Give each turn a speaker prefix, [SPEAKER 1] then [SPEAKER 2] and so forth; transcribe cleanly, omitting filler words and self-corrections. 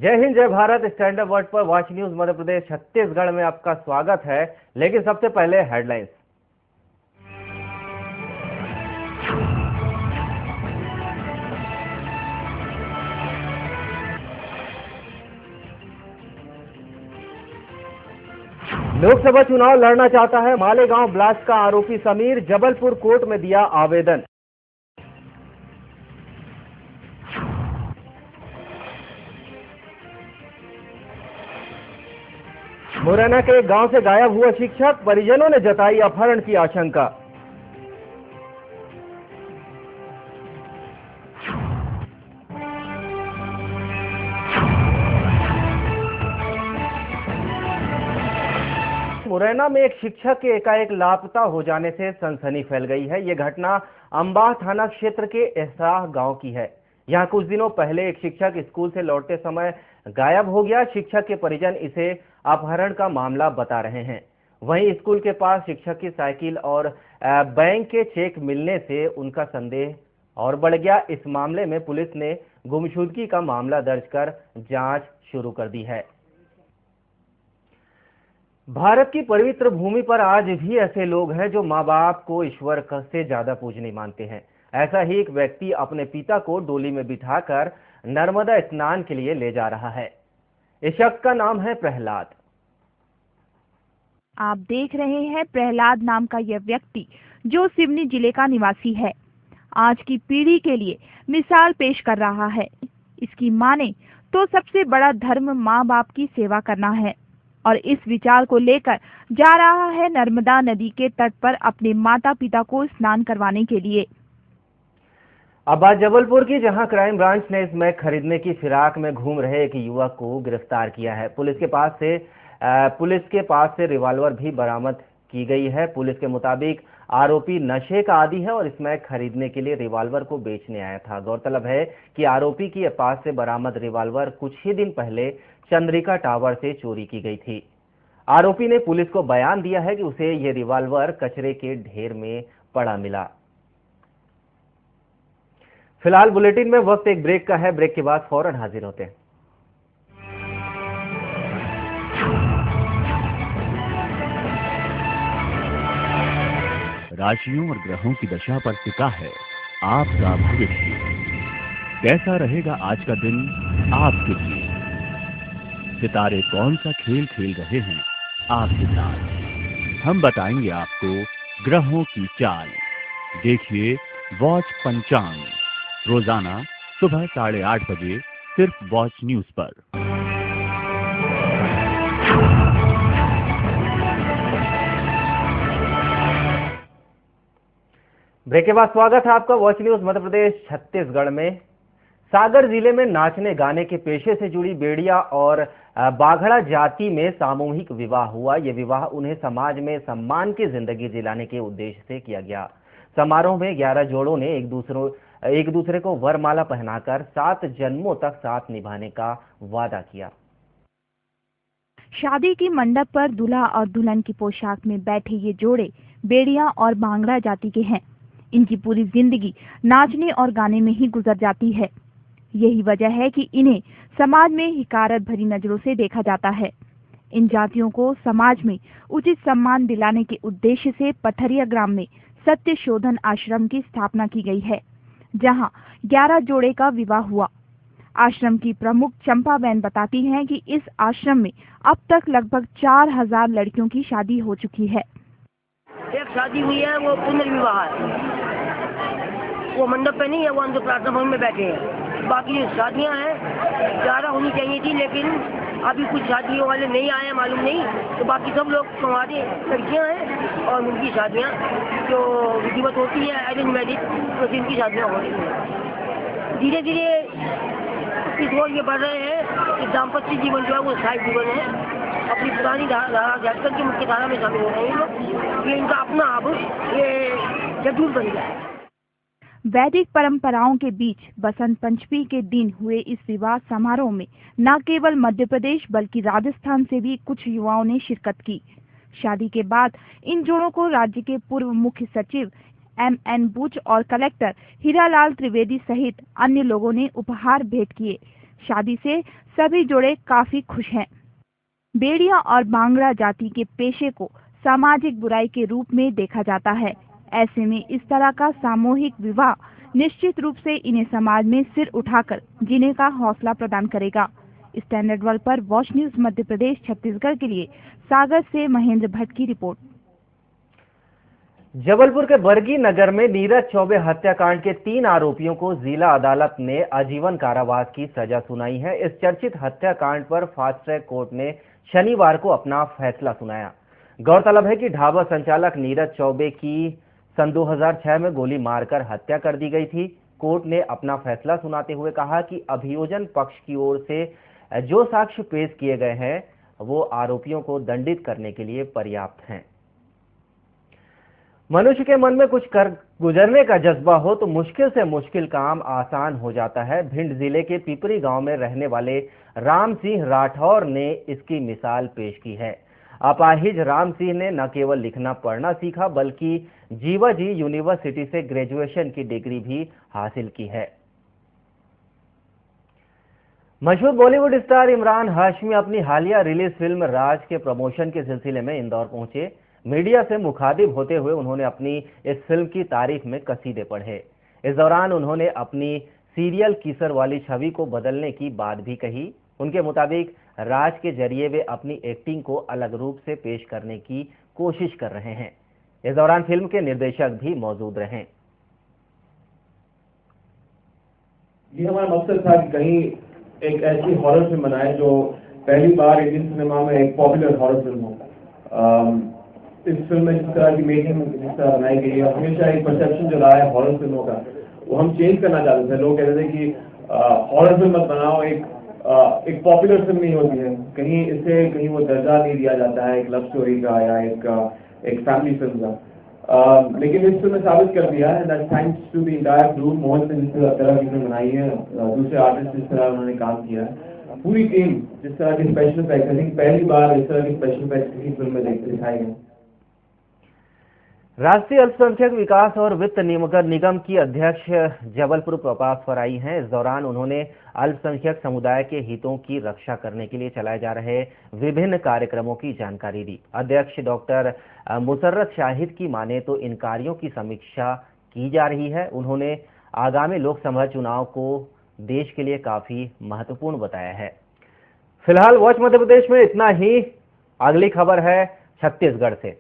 [SPEAKER 1] जय हिंद, जय Bharat. Stand up word पर वॉच न्यूज मध्य प्रदेश छत्तीसगढ़ में आपका स्वागत है। लेकिन सबसे पहले हेडलाइंस। लोकसभा चुनाव लड़ना चाहता है मालेगांव ब्लास्ट का आरोपी समीर, जबलपुर कोर्ट में दिया आवेदन। मुरैना के एक गांव से गायब हुआ शिक्षक, परिजनों ने जताई अपहरण की आशंका। मुरैना में एक शिक्षक के एकाएक लापता हो जाने से सनसनी फैल गई है। यह घटना अंबाह थाना क्षेत्र के एहसाह गांव की है। यहां कुछ दिनों पहले एक शिक्षक स्कूल से लौटते समय गायब हो गया। शिक्षक के परिजन इसे अपहरण का मामला बता रहे हैं। वहीं स्कूल के पास शिक्षक की साइकिल और बैंक के चेक मिलने से उनका संदेह और बढ़ गया। इस मामले में पुलिस ने गुमशुदगी का मामला दर्ज कर जांच शुरू कर दी है। भारत की पवित्र भूमि पर आज भी ऐसे लोग हैं जो माँ बाप को ईश्वर से ज्यादा पूजनीय मानते हैं। ऐसा ही एक व्यक्ति अपने पिता को डोली में बिठाकर नर्मदा स्नान के लिए ले जा रहा है। इस शख्स का नाम है प्रहलाद।
[SPEAKER 2] आप देख रहे हैं प्रहलाद नाम का यह व्यक्ति जो सिवनी जिले का निवासी है। आज की पीढ़ी के लिए मिसाल पेश कर रहा है। इसकी माने तो सबसे बड़ा धर्म माँ बाप की सेवा करना है और इस विचार को लेकर जा रहा है नर्मदा नदी के तट पर अपने माता पिता को स्नान करवाने के लिए।
[SPEAKER 1] अब बात जबलपुर की, जहां क्राइम ब्रांच ने इस मैक खरीदने की फिराक में घूम रहे एक युवक को गिरफ्तार किया है। पुलिस के पास से रिवॉल्वर भी बरामद की गई है। पुलिस के मुताबिक आरोपी नशे का आदी है और इस मैक खरीदने के लिए रिवॉल्वर को बेचने आया था। गौरतलब है कि आरोपी के पास से बरामद रिवॉल्वर कुछ ही दिन पहले चंद्रिका टावर से चोरी की गई थी। आरोपी ने पुलिस को बयान दिया है कि उसे ये रिवॉल्वर कचरे के ढेर में पड़ा मिला। फिलहाल बुलेटिन में वक्त एक ब्रेक का है। ब्रेक के बाद फौरन हाजिर होते हैं।
[SPEAKER 3] राशियों और ग्रहों की दशा पर टिका है आपका भविष्य। कैसा रहेगा आज का दिन आपके लिए? सितारे कौन सा खेल खेल रहे हैं आपके साथ? हम बताएंगे आपको ग्रहों की चाल। देखिए वॉच पंचांग रोजाना सुबह 8:30 बजे सिर्फ वॉच न्यूज पर।
[SPEAKER 1] ब्रेक के बाद स्वागत है आपका वॉच न्यूज मध्य प्रदेश छत्तीसगढ़ में। सागर जिले में नाचने गाने के पेशे से जुड़ी बेड़िया और बाघड़ा जाति में सामूहिक विवाह हुआ। यह विवाह उन्हें समाज में सम्मान की जिंदगी दिलाने के उद्देश्य से किया गया। समारोह में 11 जोड़ों ने एक दूसरे को वरमाला पहनाकर 7 जन्मों तक साथ निभाने का वादा किया।
[SPEAKER 2] शादी की मंडप पर दूल्हा और दुल्हन की पोशाक में बैठे ये जोड़े बेड़िया और बांगड़ा जाति के हैं। इनकी पूरी जिंदगी नाचने और गाने में ही गुजर जाती है। यही वजह है कि इन्हें समाज में हिकारत भरी नजरों से देखा जाता है। इन जातियों को समाज में उचित सम्मान दिलाने के उद्देश्य से पथरिया ग्राम में सत्य शोधन आश्रम की स्थापना की गई है, जहां 11 जोड़े का विवाह हुआ। आश्रम की प्रमुख चंपाबेन बताती हैं कि इस आश्रम में अब तक लगभग 4000 लड़कियों की शादी हो चुकी है।
[SPEAKER 4] एक शादी हुई है, वो पुनर्विवाह है। वो मंडप पे नहीं है, वो अंदर प्रार्थना भवन में बैठे हैं। बाकी जो शादियां हैं 11 होनी चाहिए थी, लेकिन अभी कुछ शादियों वाले नहीं आए, मालूम नहीं। तो बाकी सब लोग हमारे लड़कियां हैं और उनकी शादियां जो विधिवत होती है अरेंज मैरिज, तो जिनकी शादियां हो रही हैं। धीरे धीरे इस ओर ये बढ़ रहे हैं कि दाम्पत्य जीवन जो है वो स्थायी जीवन है। अपनी पुरानी धारा झारखंड की मुख्य धारा में शामिल हो रहे हैं लोग। ये इनका अपना अब ये जदूर बन गया है।
[SPEAKER 2] वैदिक परंपराओं के बीच बसंत पंचमी के दिन हुए इस विवाह समारोह में न केवल मध्य प्रदेश बल्कि राजस्थान से भी कुछ युवाओं ने शिरकत की। शादी के बाद इन जोड़ों को राज्य के पूर्व मुख्य सचिव MN बुच और कलेक्टर हीरालाल त्रिवेदी सहित अन्य लोगों ने उपहार भेंट किए। शादी से सभी जोड़े काफी खुश हैं। बेड़िया और बांगड़ा जाति के पेशे को सामाजिक बुराई के रूप में देखा जाता है। ऐसे में इस तरह का सामूहिक विवाह निश्चित रूप से इन्हें समाज में सिर उठाकर जीने का हौसला प्रदान करेगा। स्टैंडर्ड वर्ल्ड पर वॉच न्यूज मध्य प्रदेश छत्तीसगढ़ के लिए सागर से महेंद्र भट्ट की रिपोर्ट।
[SPEAKER 1] जबलपुर के बरगी नगर में नीरज चौबे हत्याकांड के 3 आरोपियों को जिला अदालत ने आजीवन कारावास की सजा सुनाई है। इस चर्चित हत्याकांड पर फास्ट ट्रैक कोर्ट ने शनिवार को अपना फैसला सुनाया। गौरतलब है कि ढाबा संचालक नीरज चौबे की सन 2006 में गोली मारकर हत्या कर दी गई थी। कोर्ट ने अपना फैसला सुनाते हुए कहा कि अभियोजन पक्ष की ओर से जो साक्ष्य पेश किए गए हैं वो आरोपियों को दंडित करने के लिए पर्याप्त हैं। मनुष्य के मन में कुछ कर गुजरने का जज्बा हो तो मुश्किल से मुश्किल काम आसान हो जाता है। भिंड जिले के पिपरी गांव में रहने वाले राम सिंह राठौर ने इसकी मिसाल पेश की है। अपाहिज राम सिंह ने न केवल लिखना पढ़ना सीखा बल्कि जीवाजी यूनिवर्सिटी से ग्रेजुएशन की डिग्री भी हासिल की है। मशहूर बॉलीवुड स्टार इमरान हाशमी अपनी हालिया रिलीज फिल्म राज के प्रमोशन के सिलसिले में इंदौर पहुंचे। मीडिया से मुखातिब होते हुए उन्होंने अपनी इस फिल्म की तारीफ में कसीदे पढ़े। इस दौरान उन्होंने अपनी सीरियल किसर वाली छवि को बदलने की बात भी कही। उनके मुताबिक राज के जरिए वे अपनी एक्टिंग को अलग रूप से पेश करने की कोशिश कर रहे हैं। इस दौरान फिल्म के निर्देशक भी मौजूद रहे।
[SPEAKER 5] ये हमारा मकसद था कि कहीं एक ऐसी हॉरर फिल्म बनाए जो पहली बार इंडियन सिनेमा में एक पॉपुलर हॉरर फिल्म हो। इस फिल्म में जिस तरह की मेकिंग जिस तरह बनाई गई है, हमेशा एक परसेप्शन जो रहा है हॉरर फिल्मों का वो हम चेंज करना चाहते थे। लोग कहते थे कि हॉरर फिल्म मत बनाओ, एक पॉपुलर फिल्म नहीं होती है, कहीं इसे कहीं वो दर्जा नहीं दिया जाता है एक लव स्टोरी का या एक फैमिली फिल्म का। लेकिन इस फिल्म ने साबित कर दिया है that thanks to the entire crew, Mohan ने जिस तरह की फिल्म बनाई है, दूसरे आर्टिस्ट जिस तरह उन्होंने काम किया है, पूरी टीम जिस तरह के स्पेशल इफेक्ट्स, आई थिंक पहली बार इस तरह के स्पेशल इफेक्ट्स किसी फिल्म में दिखाए गए।
[SPEAKER 1] राष्ट्रीय अल्पसंख्यक विकास और वित्त निगम की अध्यक्ष जबलपुर प्रवास पर आई हैं। इस दौरान उन्होंने अल्पसंख्यक समुदाय के हितों की रक्षा करने के लिए चलाए जा रहे विभिन्न कार्यक्रमों की जानकारी दी। अध्यक्ष डॉक्टर मुसर्रत शाहिद की माने तो इन कार्यों की समीक्षा की जा रही है। उन्होंने आगामी लोकसभा चुनाव को देश के लिए काफी महत्वपूर्ण बताया है। फिलहाल वॉच मध्य प्रदेश में इतना ही। अगली खबर है छत्तीसगढ़ से।